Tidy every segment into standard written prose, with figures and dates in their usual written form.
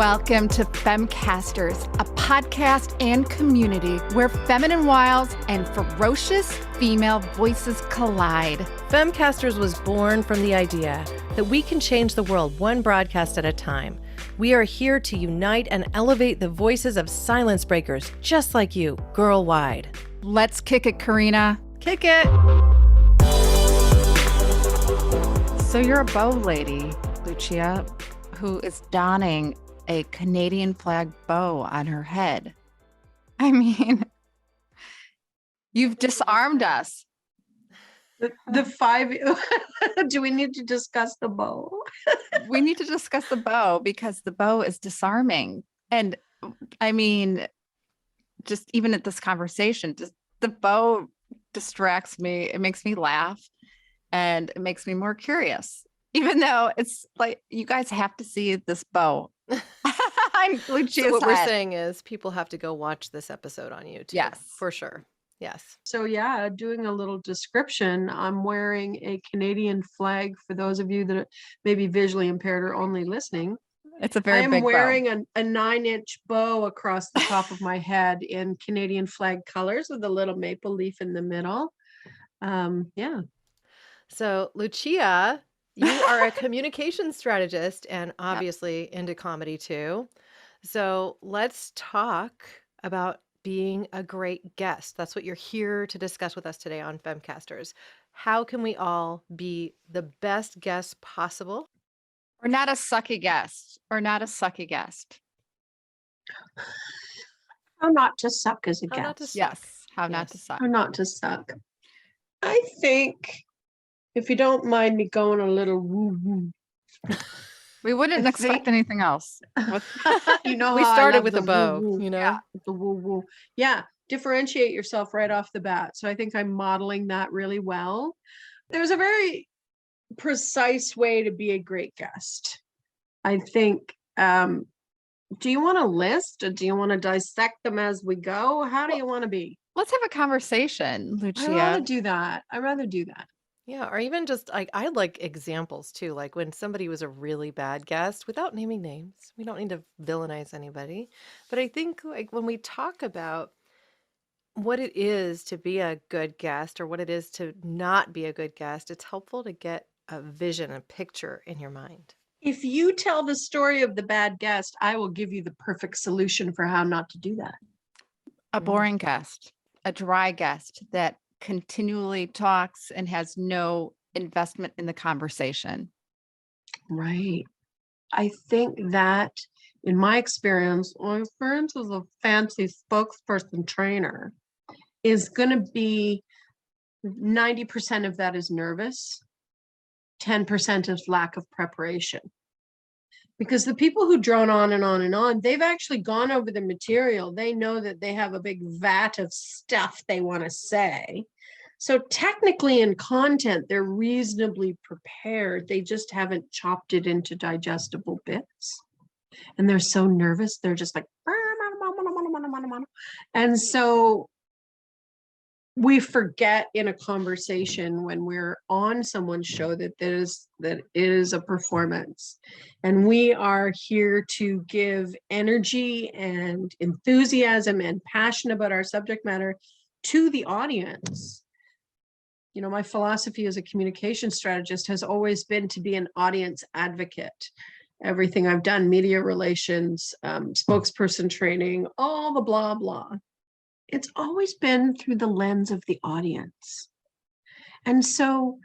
Welcome to Femcasters, a podcast and community where feminine wiles and ferocious female voices collide. Femcasters was born from the idea that we can change the world one broadcast at a time. We are here to unite and elevate the voices of silence breakers just like you, girl-wide. Let's kick it, Karina. Kick it! So you're a bow lady, Lucia, who is donning a Canadian flag bow on her head. I mean, you've disarmed us. The five, do we need to discuss the bow? We need to discuss the bow because the bow is disarming. And I mean, just even at this conversation, just the bow distracts me. It makes me laugh and it makes me more curious, even though it's like, you guys have to see this bow. So what we're saying is people have to go watch this episode on YouTube. Yes. For sure. Yes. So yeah, doing a little description, I'm wearing a Canadian flag for those of you that may be visually impaired or only listening. It's a very big bow. I'm wearing a 9-inch bow across the top of my head in Canadian flag colors with a little maple leaf in the middle. Yeah. So Lucia, you are a communication strategist and obviously into comedy too. So let's talk about being a great guest. That's what you're here to discuss with us today on Femcasters. How can we all be the best guests possible? Or not a sucky guest. Or not a sucky guest. How not to suck as a How not to guest. suck. Yes. How not to Yes. suck. How not to suck. I think, if you don't mind me going a little woo-woo. We wouldn't I expect think- anything else. You know, We how I started love with the a bow, woo-woo. you know? Yeah, the woo-woo. Yeah, differentiate yourself right off the bat. So I think I'm modeling that really well. There's a very precise way to be a great guest. I think, do you want to list or do you want to dissect them as we go? How do you want to be? Let's have a conversation, I'd rather Lucia. do that. I'd rather do that. Yeah, or even just like I like examples too, like when somebody was a really bad guest without naming names. We don't need to villainize anybody. But I think like when we talk about what it is to be a good guest or what it is to not be a good guest, it's helpful to get a vision, a picture in your mind. If you tell the story of the bad guest, I will give you the perfect solution for how not to do that. A boring guest, a dry guest that continually talks and has no investment in the conversation. Right. I think that in my experience as a fancy spokesperson trainer, is going to be 90% of that is nervous, 10% is lack of preparation. Because the people who drone on and on and on, they've actually gone over the material. They know that they have a big vat of stuff they want to say. So technically in content, they're reasonably prepared. They just haven't chopped it into digestible bits. And they're so nervous. They're just like, and so we forget in a conversation when we're on someone's show that it is a performance, and we are here to give energy and enthusiasm and passion about our subject matter to the audience. You know, my philosophy as a communication strategist has always been to be an audience advocate. Everything I've done, media relations, spokesperson training, all the blah, blah. It's always been through the lens of the audience. And so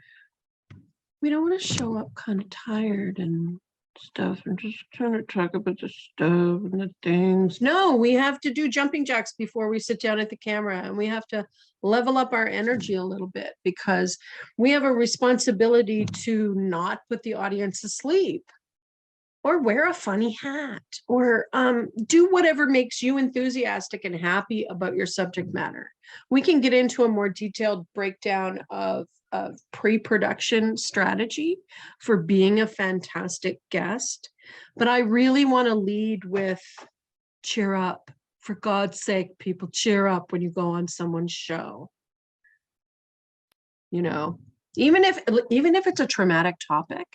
we don't want to show up kind of tired and stuff and just trying to talk about the stuff and the things. No, we have to do jumping jacks before we sit down at the camera, and we have to level up our energy a little bit because we have a responsibility to not put the audience asleep. Or wear a funny hat, or do whatever makes you enthusiastic and happy about your subject matter. We can get into a more detailed breakdown of pre-production strategy for being a fantastic guest. But I really want to lead with cheer up. For God's sake, people, cheer up when you go on someone's show. You know, even if it's a traumatic topic,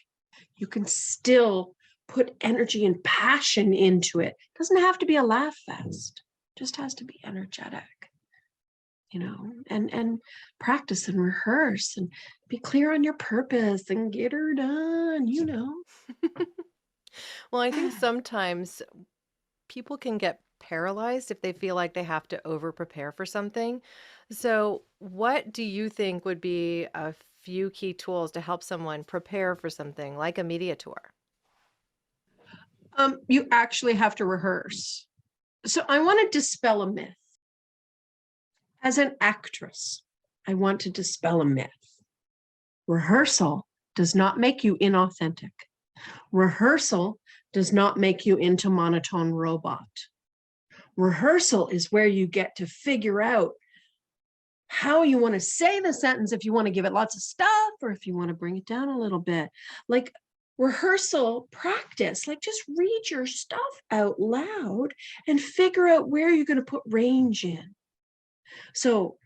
you can still put energy and passion into it. It doesn't have to be a laugh fest. It just has to be energetic, and practice and rehearse and be clear on your purpose and get her done. Well, I think sometimes people can get paralyzed if they feel like they have to over prepare for something. So, what do you think would be a few key tools to help someone prepare for something like a media tour? You actually have to rehearse. So I want to dispel a myth. As an actress, I want to dispel a myth. Rehearsal does not make you inauthentic. Rehearsal does not make you into monotone robot. Rehearsal is where you get to figure out how you want to say the sentence, if you want to give it lots of stuff or if you want to bring it down a little bit. Like rehearsal practice, like just read your stuff out loud and figure out where you're going to put range in. So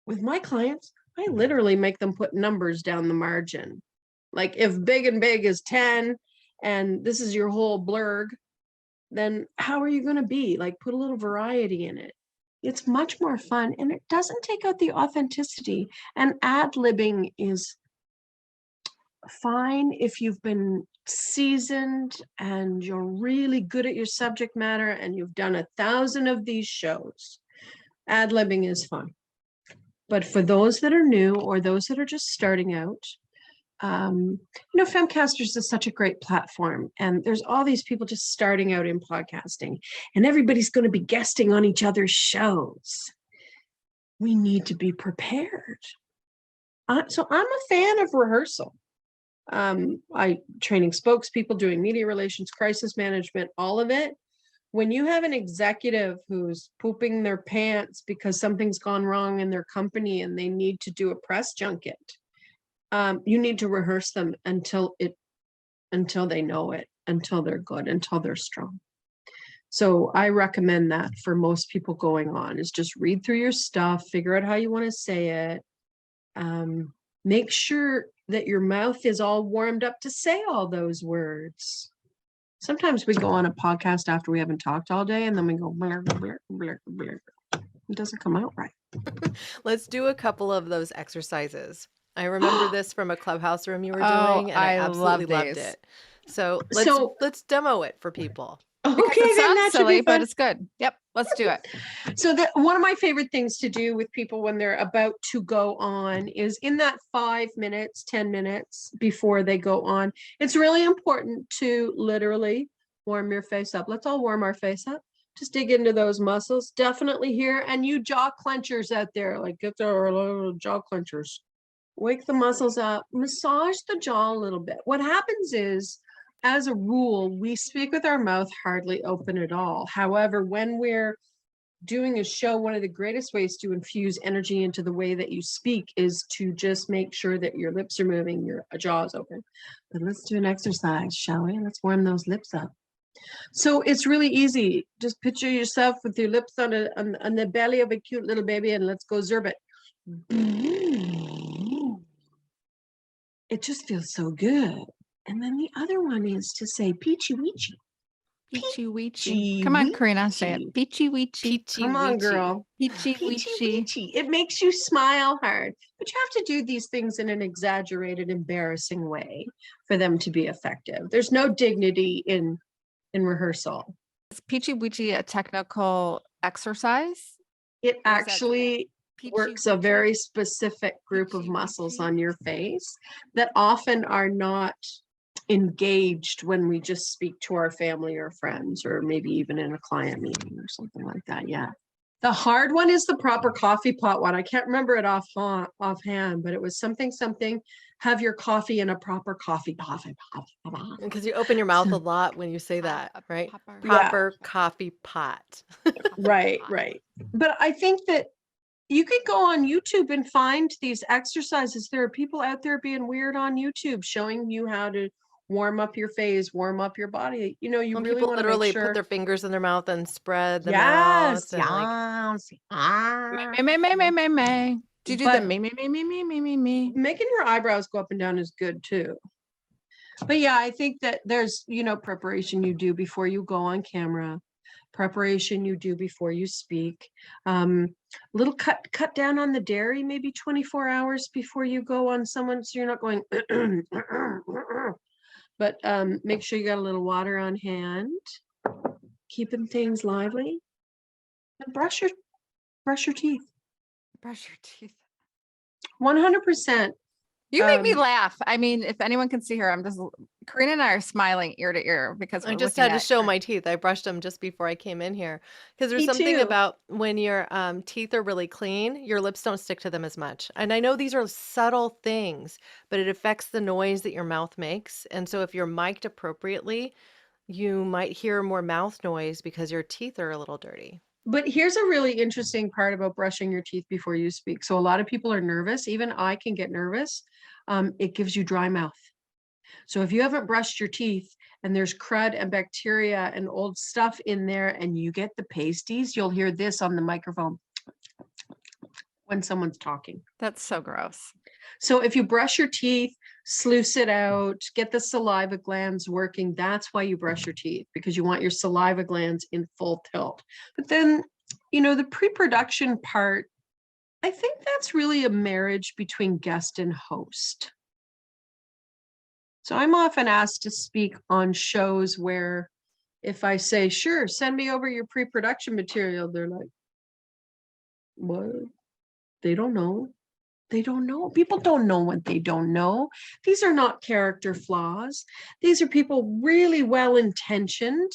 with my clients, I literally make them put numbers down the margin. Like if big and big is 10 and this is your whole blurg, then how are you going to be? Like put a little variety in it. It's much more fun and it doesn't take out the authenticity. And ad-libbing is fine if you've been seasoned and you're really good at your subject matter and you've done 1,000 of these shows. Ad-libbing is fun. But for those that are new or those that are just starting out, Femcasters is such a great platform, and there's all these people just starting out in podcasting, and everybody's going to be guesting on each other's shows. We need to be prepared. So I'm a fan of rehearsal. I training spokespeople, doing media relations, crisis management, all of it. When you have an executive who's pooping their pants because something's gone wrong in their company and they need to do a press junket, you need to rehearse them until they know it, until they're good, until they're strong. So I recommend that for most people going on is just read through your stuff, figure out how you want to say it. Make sure that your mouth is all warmed up to say all those words. Sometimes we go on a podcast after we haven't talked all day and then we go blur, blur, blur, blur. It doesn't come out right. Let's do a couple of those exercises. I remember this from a clubhouse room you were Oh, doing, and I I absolutely love loved these. it. So So- let's demo it for people. Because Okay, it then sounds that should silly, be but fun. it's good. Yep, let's do it. So one of my favorite things to do with people when they're about to go on is in that 5 minutes, 10 minutes before they go on, it's really important to literally warm your face up. Let's all warm our face up. Just dig into those muscles, definitely here. And you jaw clenchers out there, like get our little jaw clenchers. Wake the muscles up, massage the jaw a little bit. What happens is, as a rule, we speak with our mouth hardly open at all. However, when we're doing a show, one of the greatest ways to infuse energy into the way that you speak is to just make sure that your lips are moving, your jaw is open. But let's do an exercise, shall we? Let's warm those lips up. So it's really easy. Just picture yourself with your lips on the belly of a cute little baby and let's go zerb it. It just feels so good. And then the other one is to say peachy weechy. Peachy weechy. Peachy Come on, Karina, say weechy. it. Peachy weechy. Peachy Come on, weechy. girl. Peachy Peachy weechy. weechy. It makes you smile hard. But you have to do these things in an exaggerated, embarrassing way for them to be effective. There's no dignity in rehearsal. Is peachy weechy a technical exercise? It Or is that actually Peachy works a weechy? very specific group of Peachy muscles weechy. on your face that often are not engaged when we just speak to our family or friends, or maybe even in a client meeting or something like that. Yeah. The hard one is the proper coffee pot one. I can't remember it offhand, but it was something, have your coffee in a proper coffee pot. Because you open your mouth a lot when you say that, right? Popper. Yeah. Proper coffee pot. Right. But I think that you could go on YouTube and find these exercises. There are people out there being weird on YouTube showing you how to warm up your face, warm up your body. You When really people want to literally make sure. put their fingers in their mouth and spread them Yes, out. And yes. Me. Do you do the But me? making your eyebrows go up and down is good too. But yeah, I think that there's, preparation you do before you go on camera, preparation you do before you speak. Little cut down on the dairy, maybe 24 hours before you go on someone, so you're not going, but make sure you got a little water on hand, keeping things lively, and brush your teeth. Brush your teeth. 100%. You make me laugh. I mean, if anyone can see her, Karina and I are smiling ear to ear because I we're just looking had to at show her. my teeth. I brushed them just before I came in here because there's Me something too. about when your teeth are really clean, your lips don't stick to them as much. And I know these are subtle things, but it affects the noise that your mouth makes. And so if you're mic'd appropriately, you might hear more mouth noise because your teeth are a little dirty. But here's a really interesting part about brushing your teeth before you speak. So a lot of people are nervous. Even I can get nervous. It gives you dry mouth. So if you haven't brushed your teeth and there's crud and bacteria and old stuff in there and you get the pasties, you'll hear this on the microphone when someone's talking. That's so gross. So if you brush your teeth, sluice it out, get the saliva glands working, that's why you brush your teeth, because you want your saliva glands in full tilt. But then, the pre-production part, I think that's really a marriage between guest and host. So I'm often asked to speak on shows where if I say, sure, send me over your pre-production material, they're like, what? They don't know. They don't know. People don't know what they don't know. These are not character flaws. These are people really well-intentioned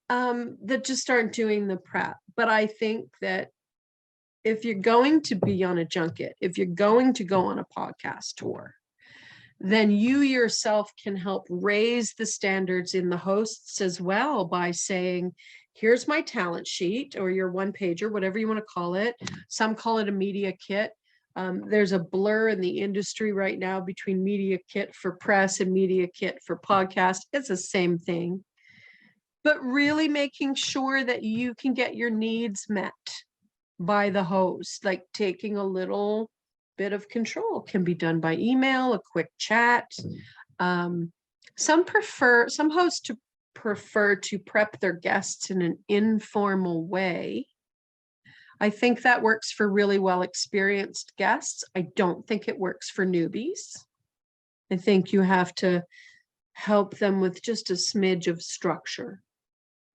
that just aren't doing the prep. But I think that if you're going to be on a junket, if you're going to go on a podcast tour, then you yourself can help raise the standards in the hosts as well by saying, here's my talent sheet or your one pager, whatever you want to call it. Some call it a media kit. There's a blur in the industry right now between media kit for press and media kit for podcast. It's the same thing. But really making sure that you can get your needs met by the host, like taking a little bit of control can be done by email, a quick chat. Some hosts to prefer to prep their guests in an informal way. I think that works for really well experienced guests. I don't think it works for newbies. I think you have to help them with just a smidge of structure.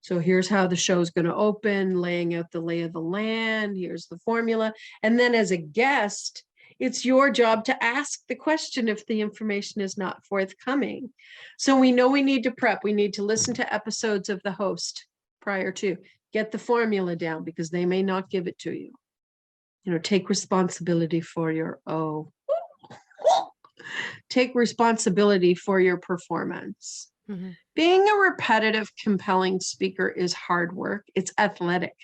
So here's how the show's going to open, laying out the lay of the land. Here's the formula. And then as a guest, it's your job to ask the question if the information is not forthcoming. So we know we need to prep. We need to listen to episodes of the host prior to. Get the formula down because they may not give it to you. Take responsibility for your take responsibility for your performance. Mm-hmm. Being a repetitive, compelling speaker is hard work. It's athletic.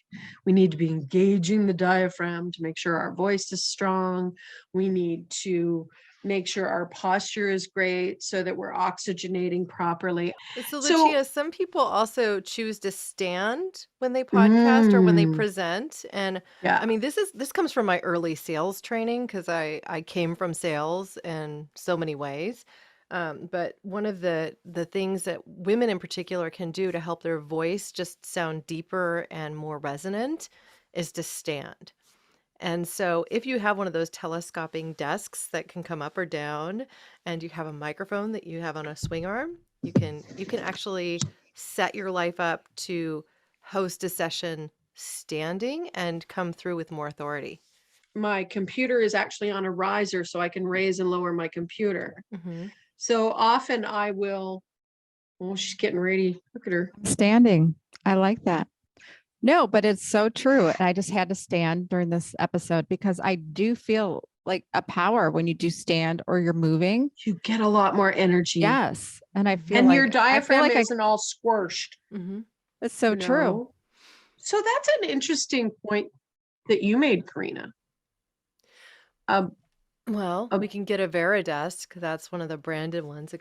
We need to be engaging the diaphragm to make sure our voice is strong. We need to make sure our posture is great so that we're oxygenating properly. So, Lucia, some people also choose to stand when they podcast or when they present. And yeah. I mean, this comes from my early sales training because I came from sales in so many ways. But one of the things that women in particular can do to help their voice just sound deeper and more resonant is to stand. And so if you have one of those telescoping desks that can come up or down and you have a microphone that you have on a swing arm, you can actually set your life up to host a session standing and come through with more authority. My computer is actually on a riser so I can raise and lower my computer. Mm-hmm. So often I will, she's getting ready. Look at her. Standing. I like that. No, but it's so true. And I just had to stand during this episode because I do feel like a power when you do stand or you're moving. You get a lot more energy. Yes. And I feel and like your diaphragm isn't all squished. Mm-hmm. That's so true. So that's an interesting point that you made, Karina. Well, we can get a Veridesk. That's one of the branded ones.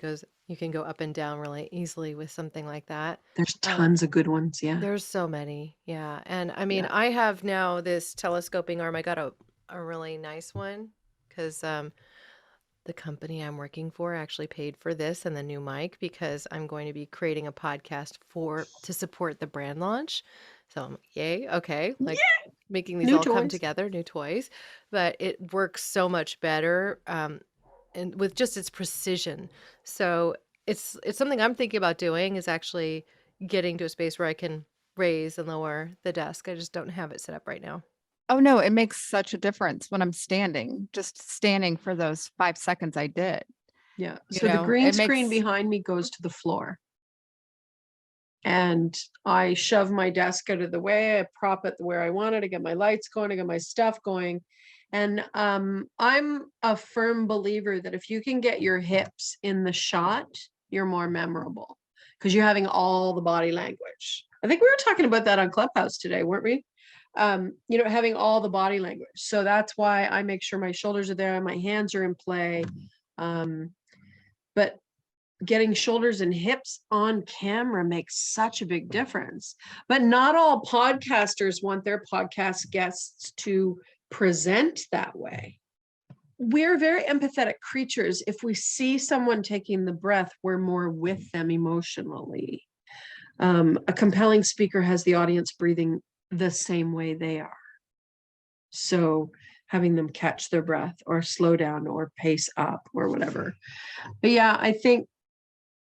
You can go up and down really easily with something like that. There's tons of good ones. Yeah. There's so many. Yeah. And I mean, I have now this telescoping arm. I got a really nice one because the company I'm working for actually paid for this and the new mic because I'm going to be creating a podcast to support the brand launch. So I'm like, yay, okay, like making these New all come toys. together, new toys, but it works so much better and with just its precision. So it's something I'm thinking about doing is actually getting to a space where I can raise and lower the desk. I just don't have it set up right now. Oh, no, it makes such a difference when I'm standing, just standing for those 5 seconds I did. Yeah. You So the know, green it screen makes behind me goes to the floor. And I shove my desk out of the way. I prop it where I want it. I get my lights going. I get my stuff going. And I'm a firm believer that if you can get your hips in the shot, you're more memorable because you're having all the body language. I think we were talking about that on Clubhouse today, weren't we? Having all the body language. So that's why I make sure my shoulders are there, my hands are in play. But getting shoulders and hips on camera makes such a big difference. But not all podcasters want their podcast guests to present that way. We're very empathetic creatures. If we see someone taking the breath, we're more with them emotionally. A compelling speaker has the audience breathing the same way they are. So having them catch their breath or slow down or pace up or whatever. But yeah, I think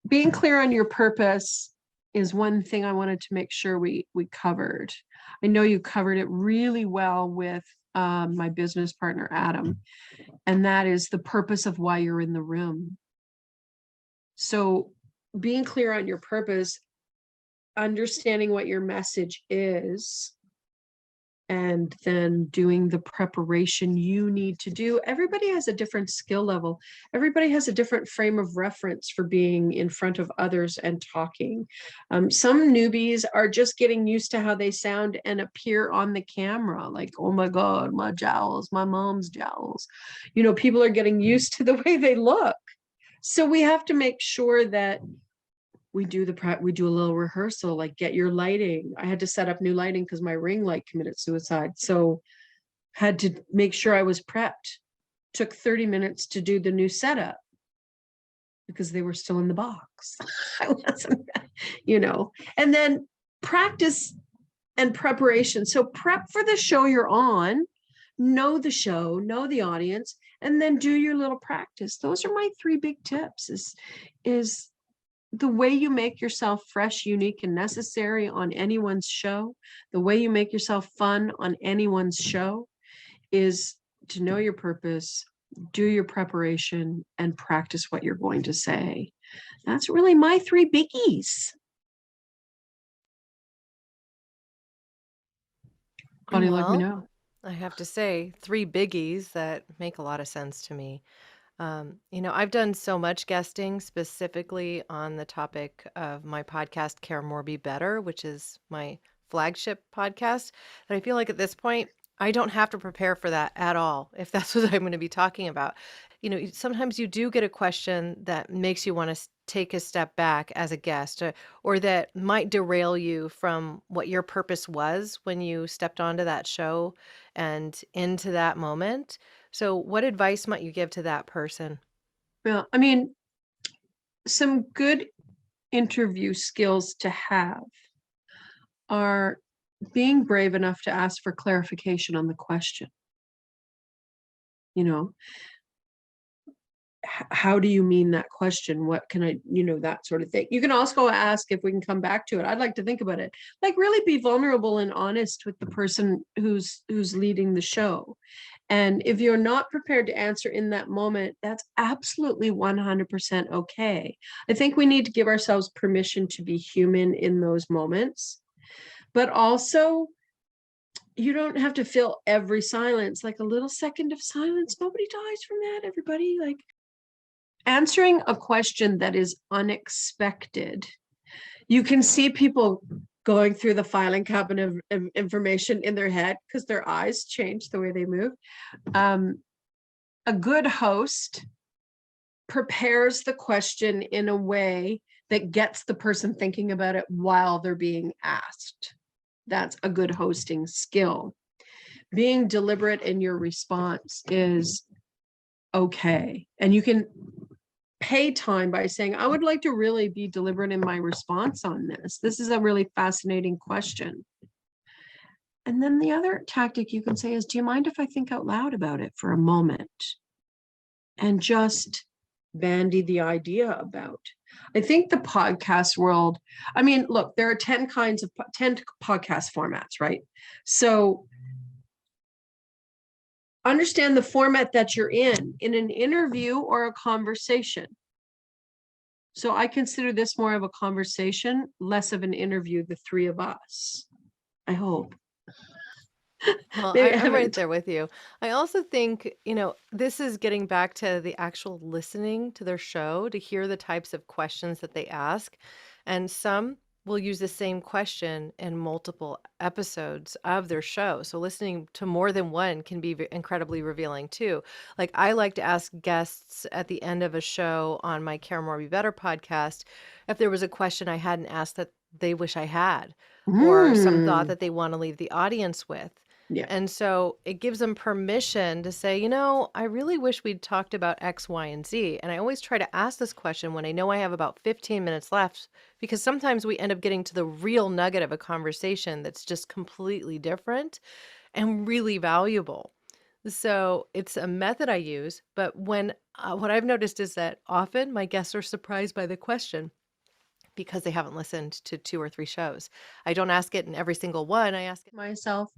being clear on your purpose is one thing I wanted to make sure we covered. I know you covered it really well with my business partner, Adam, and that is the purpose of why you're in the room. So being clear on your purpose, understanding what your message is, and then doing the preparation you need to do. Everybody has a different skill level. Everybody has a different frame of reference for being in front of others and talking. Some newbies are just getting used to how they sound and appear on the camera. Like, oh my God, my jowls, my mom's jowls. People are getting used to the way they look. So we have to make sure that we do a little rehearsal, like get your lighting. I had to set up new lighting because my ring light committed suicide. So had to make sure I was prepped. Took 30 minutes to do the new setup because they were still in the box. I wasn't, and then practice and preparation. So prep for the show you're on, know the show, know the audience, and then do your little practice. Those are my 3 big tips is the way you make yourself fresh, unique, and necessary on anyone's show, the way you make yourself fun on anyone's show is to know your purpose, do your preparation, and practice what you're going to say. That's really my 3 biggies. Claudia, let me know. I have to say 3 biggies that make a lot of sense to me. I've done so much guesting specifically on the topic of my podcast, Care More, Be Better, which is my flagship podcast, that I feel like at this point, I don't have to prepare for that at all, if that's what I'm going to be talking about. Sometimes you do get a question that makes you want to take a step back as a guest, or that might derail you from what your purpose was when you stepped onto that show and into that moment. So what advice might you give to that person? Well, some good interview skills to have are being brave enough to ask for clarification on the question. How do you mean that question? What can I, that sort of thing. You can also ask if we can come back to it. I'd like to think about it. Like really be vulnerable and honest with the person who's leading the show. And if you're not prepared to answer in that moment, that's absolutely 100% okay. I think we need to give ourselves permission to be human in those moments. But also, you don't have to fill every silence, like a little second of silence. Nobody dies from that, everybody. Like answering a question that is unexpected. You can see people going through the filing cabinet of information in their head because their eyes change the way they move. A good host prepares the question in a way that gets the person thinking about it while they're being asked. That's a good hosting skill. Being deliberate in your response is okay. And you can pay time by saying, I would like to really be deliberate in my response on this. This is a really fascinating question. And then the other tactic you can say is, do you mind if I think out loud about it for a moment? And just bandy the idea about. I think the podcast world, I mean, look, there are 10 podcast formats, right? So understand the format that you're in an interview or a conversation. So I consider this more of a conversation, less of an interview, the three of us. I hope. Well, Maybe I I'm right haven't. there with you. I also think, this is getting back to the actual listening to their show to hear the types of questions that they ask. And some will use the same question in multiple episodes of their show. So listening to more than one can be incredibly revealing too. Like I like to ask guests at the end of a show on my Care More Be Better podcast if there was a question I hadn't asked that they wish I had, or some thought that they want to leave the audience with. Yeah. And so it gives them permission to say, I really wish we'd talked about X, Y, and Z. And I always try to ask this question when I know I have about 15 minutes left, because sometimes we end up getting to the real nugget of a conversation that's just completely different and really valuable. So it's a method I use. But what I've noticed is that often my guests are surprised by the question because they haven't listened to 2 or 3 shows. I don't ask it in every single one. I ask it. Myself,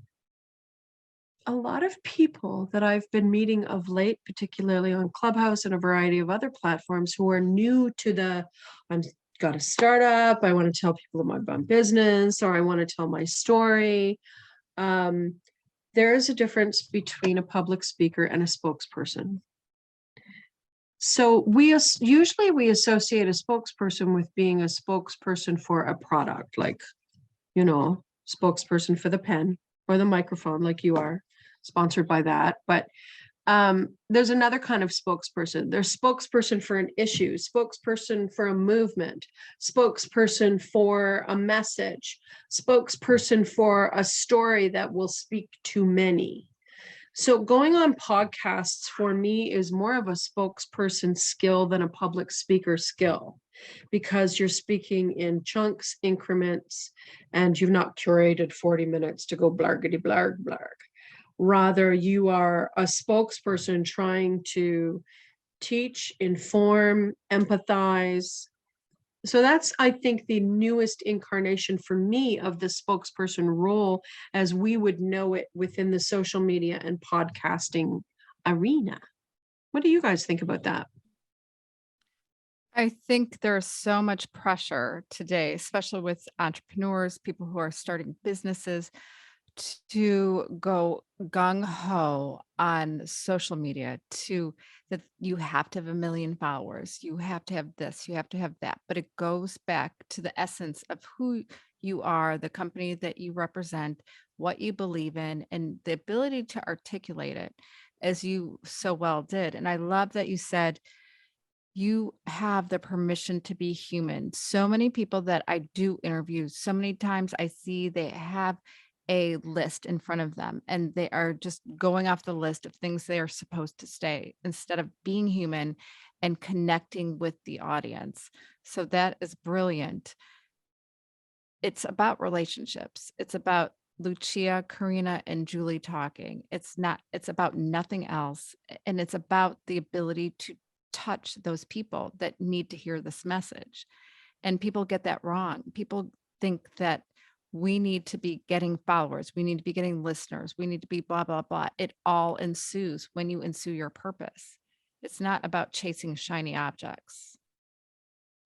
a lot of people that I've been meeting of late, particularly on Clubhouse and a variety of other platforms, who are new to I'm got a startup, I want to tell people about my business, or I want to tell my story. There is a difference between a public speaker and a spokesperson. So usually we associate a spokesperson with being a spokesperson for a product, like, spokesperson for the pen or the microphone, like you are, sponsored by that. But there's another kind of spokesperson. There's spokesperson for an issue, spokesperson for a movement, spokesperson for a message, spokesperson for a story that will speak to many. So going on podcasts for me is more of a spokesperson skill than a public speaker skill, because you're speaking in chunks, increments, and you've not curated 40 minutes to go blargity blarg blarg. Rather, you are a spokesperson trying to teach, inform, empathize. So that's, I think, the newest incarnation for me of the spokesperson role as we would know it within the social media and podcasting arena. What do you guys think about that? I think there's so much pressure today, especially with entrepreneurs, people who are starting businesses, to go gung ho on social media, that you have to have 1 million followers, you have to have this, you have to have that. But it goes back to the essence of who you are, the company that you represent, what you believe in, and the ability to articulate it as you so well did. And I love that you said you have the permission to be human. So many people that I do interview, so many times I see they have a list in front of them and they are just going off the list of things they are supposed to say instead of being human and connecting with the audience. So that is brilliant. It's about relationships. It's about Lucia, Karina, and Julie talking. It's about nothing else. And it's about the ability to touch those people that need to hear this message. And people get that wrong. People think that we need to be getting followers, we need to be getting listeners, we need to be blah, blah, blah. It all ensues when you ensue your purpose. It's not about chasing shiny objects.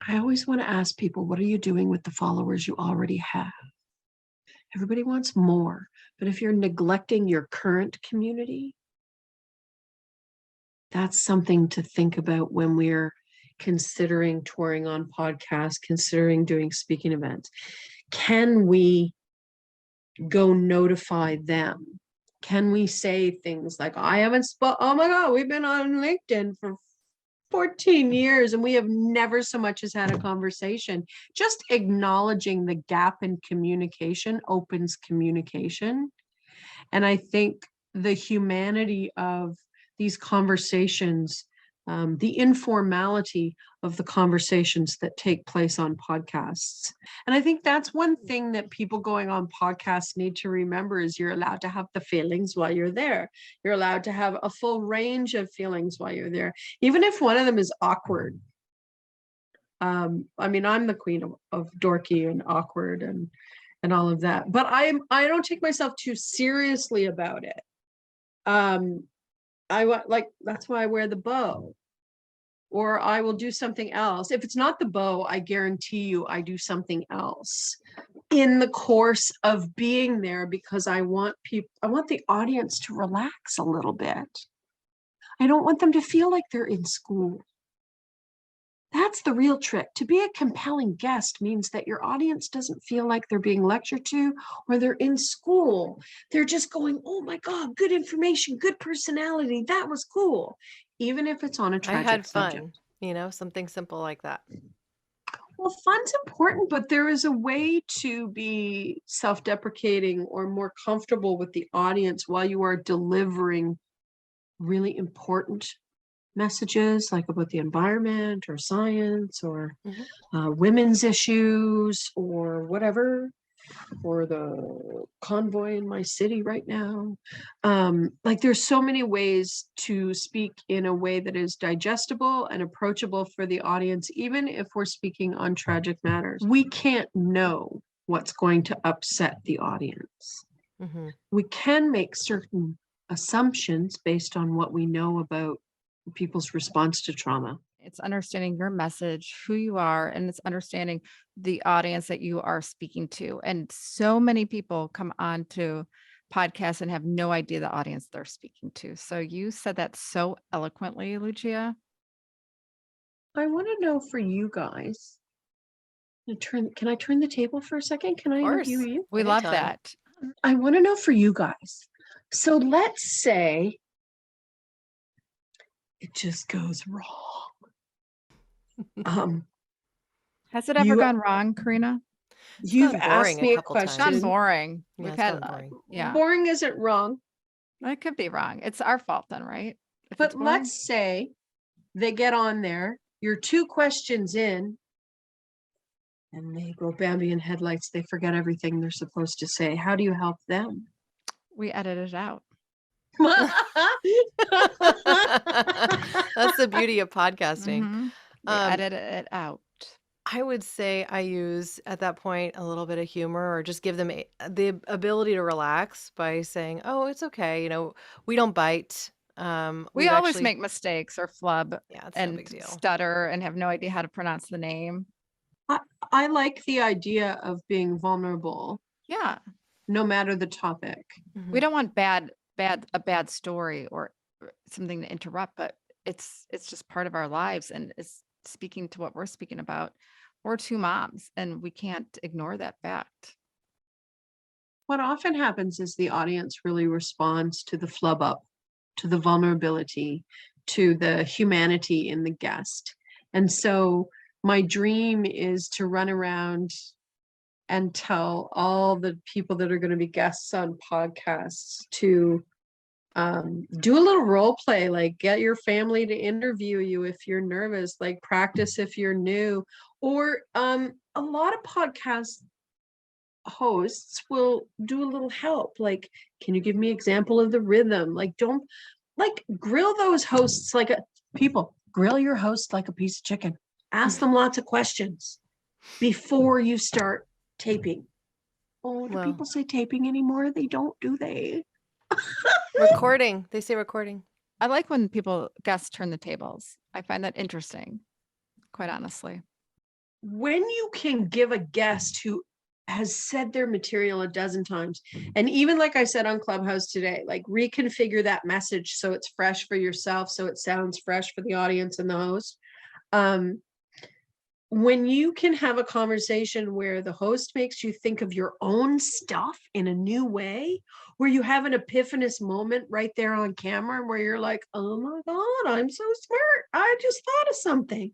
I always want to ask people, what are you doing with the followers you already have? Everybody wants more, but if you're neglecting your current community, that's something to think about when we're considering touring on podcasts, considering doing speaking events. Can we go notify them? Can we say things like, I haven't oh my God, we've been on LinkedIn for 14 years and we have never so much as had a conversation. Just acknowledging the gap in communication opens communication. And I think the humanity of these conversations, the informality of the conversations that take place on podcasts. And I think that's one thing that people going on podcasts need to remember is you're allowed to have the feelings while you're there. You're allowed to have a full range of feelings while you're there, even if one of them is awkward. I mean, I'm the queen of dorky and awkward and all of that, but I don't take myself too seriously about it. That's why I wear the bow, or I will do something else. If it's not the bow, I guarantee you I do something else in the course of being there, because I want the audience to relax a little bit. I don't want them to feel like they're in school. That's the real trick. To be a compelling guest means that your audience doesn't feel like they're being lectured to or they're in school. They're just going, oh my God, good information, good personality. That was cool. Even if it's on a I tragic had subject. fun, something simple like that. Well, fun's important, but there is a way to be self-deprecating or more comfortable with the audience while you are delivering really important messages, like about the environment or science or women's issues or whatever, or the convoy in my city right now. Like there's so many ways to speak in a way that is digestible and approachable for the audience, even if we're speaking on tragic matters. We can't know what's going to upset the audience. We can make certain assumptions based on what we know about people's response to trauma. It's understanding your message, who you are, and it's understanding the audience that you are speaking to. And so many people come on to podcasts and have no idea the audience they're speaking to. So you said that so eloquently, Lucia. I want to know for you guys. Can I turn the table for a second? Can I interview you? We love Anytime. that. I want to know for you guys. So let's say it just goes wrong. Has it ever gone wrong, Karina? You've gone asked boring me a a couple It's question. not boring. Yeah, We've it's had, gone boring. yeah, Boring isn't wrong. it could be wrong. It's our fault then, right? If But it's boring? let's say they get on there, you're 2 questions in, and they go Bambi in headlights. They forget everything they're supposed to say. How do you help them? We edited it out. That's the beauty of podcasting. Mhm. We edited it out. I would say I use at that point a little bit of humor, or just give them the ability to relax by saying, "Oh, it's okay. We don't bite." We always make mistakes or flub Yeah, it's no big and deal. stutter and have no idea how to pronounce the name. I like the idea of being vulnerable, Yeah. no matter the topic. We don't want a bad story or something to interrupt, but it's just part of our lives and it's speaking to what we're speaking about. We're 2 moms and we can't ignore that fact. What often happens is the audience really responds to the flub up, to the vulnerability, to the humanity in the guest. And so my dream is to run around and tell all the people that are going to be guests on podcasts to do a little role play, like get your family to interview you if you're nervous, like practice if you're new, or a lot of podcast hosts will do a little help, like, can you give me an example of the rhythm? Like, don't grill those hosts like grill your host like a piece of chicken. Ask them lots of questions before you start taping. Oh, do people say taping anymore? They don't, do they? Recording. They say recording. I like when guests turn the tables. I find that interesting, quite honestly. When you can give a guest who has said their material a dozen times, and even like I said on Clubhouse today, like reconfigure that message so it's fresh for yourself, so it sounds fresh for the audience and the host. When you can have a conversation where the host makes you think of your own stuff in a new way, where you have an epiphanous moment right there on camera where you're like, oh my God, I'm so smart. I just thought of something.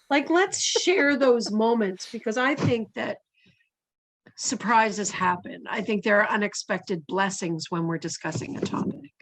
Like, let's share those moments, because I think that surprises happen. I think there are unexpected blessings when we're discussing a topic.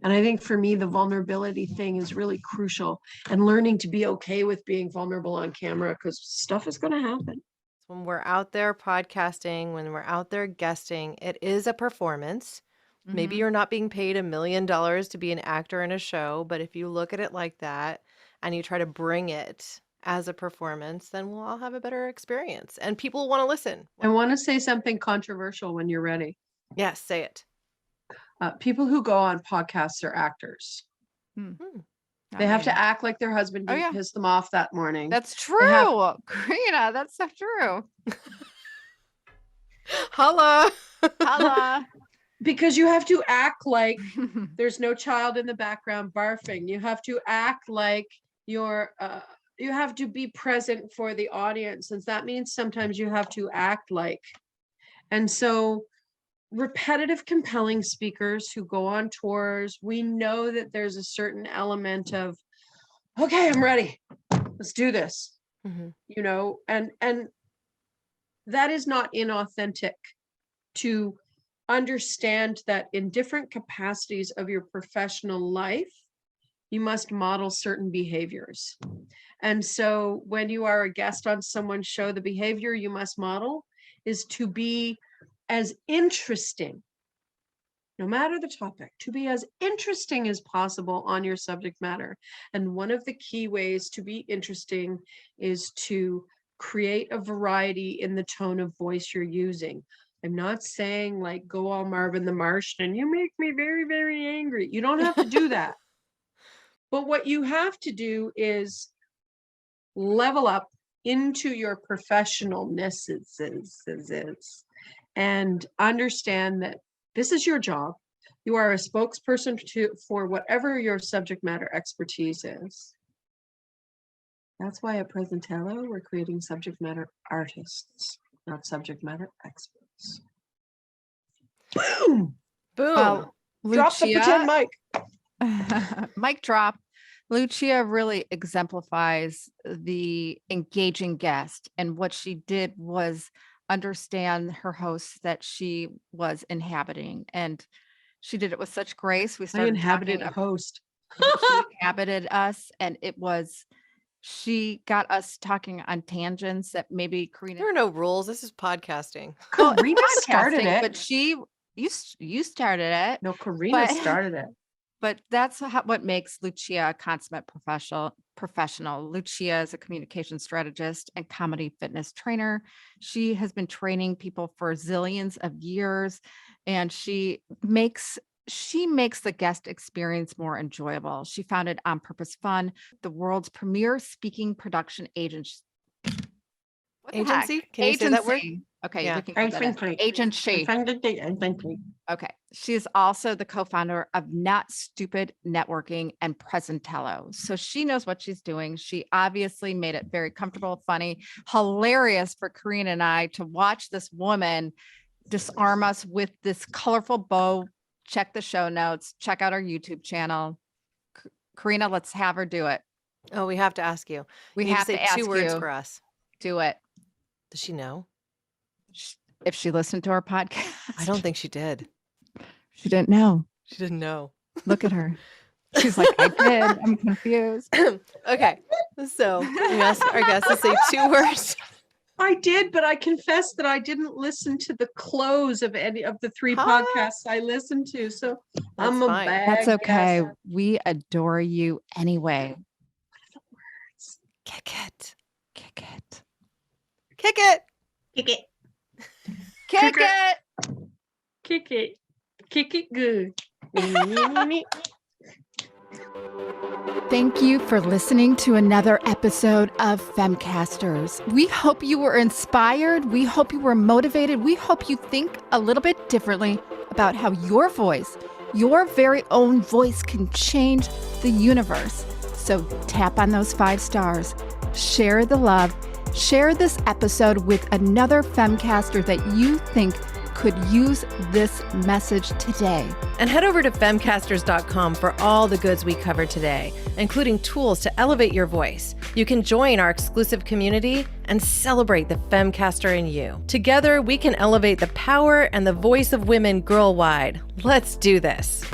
And I think for me, the vulnerability thing is really crucial, and learning to be okay with being vulnerable on camera, because stuff is going to happen. When we're out there podcasting, when we're out there guesting, it is a performance. Maybe Mhm. you're not being paid $1 million to be an actor in a show, but if you look at it like that and you try to bring it as a performance, then we'll all have a better experience and people want to listen. I want to say something controversial when you're ready. Yes, say it. People who go on podcasts are actors. Hmm. Hmm. They Not have to me. act like their husband Oh, didn't yeah. piss them off that morning. That's true. have- Karina, that's so true. Holla. Holla. Because you have to act like there's no child in the background barfing. You have to act like you have to be present for the audience. And that means sometimes you have to act like. And so repetitive, compelling speakers who go on tours, we know that there's a certain element of, okay, I'm ready. Let's do this. Mhm. You know, and that is not inauthentic to understand that in different capacities of your professional life, you must model certain behaviors. And so when you are a guest on someone's show, the behavior you must model is to be as interesting, no matter the topic, to be as interesting as possible on your subject matter. And one of the key ways to be interesting is to create a variety in the tone of voice you're using. I'm not saying like go all Marvin the Martian and you make me very, very angry. You don't have to do that. But what you have to do is level up into your professionalness and understand that this is your job. You are a spokesperson for whatever your subject matter expertise is. That's why at Presentello, we're creating subject matter artists, not subject matter experts. Boom! Boom. Well, Drop the pretend Lucia, mic. mic drop. Lucia really exemplifies the engaging guest. And what she did was understand her hosts that she was inhabiting. And she did it with such grace. We I started inhabited talking a host. she inhabited us, and she got us talking on tangents that maybe Karina There are no rules. This is podcasting. Well, it's Karina started podcasting, it. but you started it. No, Karina but- started it. But that's what makes Lucia a consummate professional. Lucia is a communication strategist and comedy fitness trainer. She has been training people for zillions of years, and she makes the guest experience more enjoyable. She founded On Purpose Fun, the world's premier speaking production agency. What the heck? Agency? Can you say that word? Agency. Okay, Yeah. we can keep that in. Agency. Okay. She is also the co-founder of Not Stupid Networking and Presentello. So she knows what she's doing. She obviously made it very comfortable, funny, hilarious for Karina and I to watch this woman disarm us with this colorful bow. Check the show notes. Check out our YouTube channel. Karina, let's have her do it. Oh, we have to ask you. We You need have to to say ask 2 words you. for us. Do it. Does she know? If she listened to our podcast. I don't think she did. She didn't know. She didn't know. Look at her. She's like, I did. I'm confused. Okay. So we asked our guests to say 2 words. I did, but I confess that I didn't listen to the close of any of the 3 Huh? podcasts I listened to. So I'm That's a fine. bad That's okay. guesser. We adore you anyway. Kick it. Kick it. Kick it. Kick it. Kick Kick it. Kick it. Kick it good. Thank you for listening to another episode of Femcasters. We hope you were inspired. We hope you were motivated. We hope you think a little bit differently about how your voice, your very own voice, can change the universe. So tap on those 5 stars, share the love, share this episode with another Femcaster that you think could use this message today. And head over to femcasters.com for all the goods we covered today, including tools to elevate your voice. You can join our exclusive community and celebrate the Femcaster in you. Together, we can elevate the power and the voice of women girl-wide. Let's do this.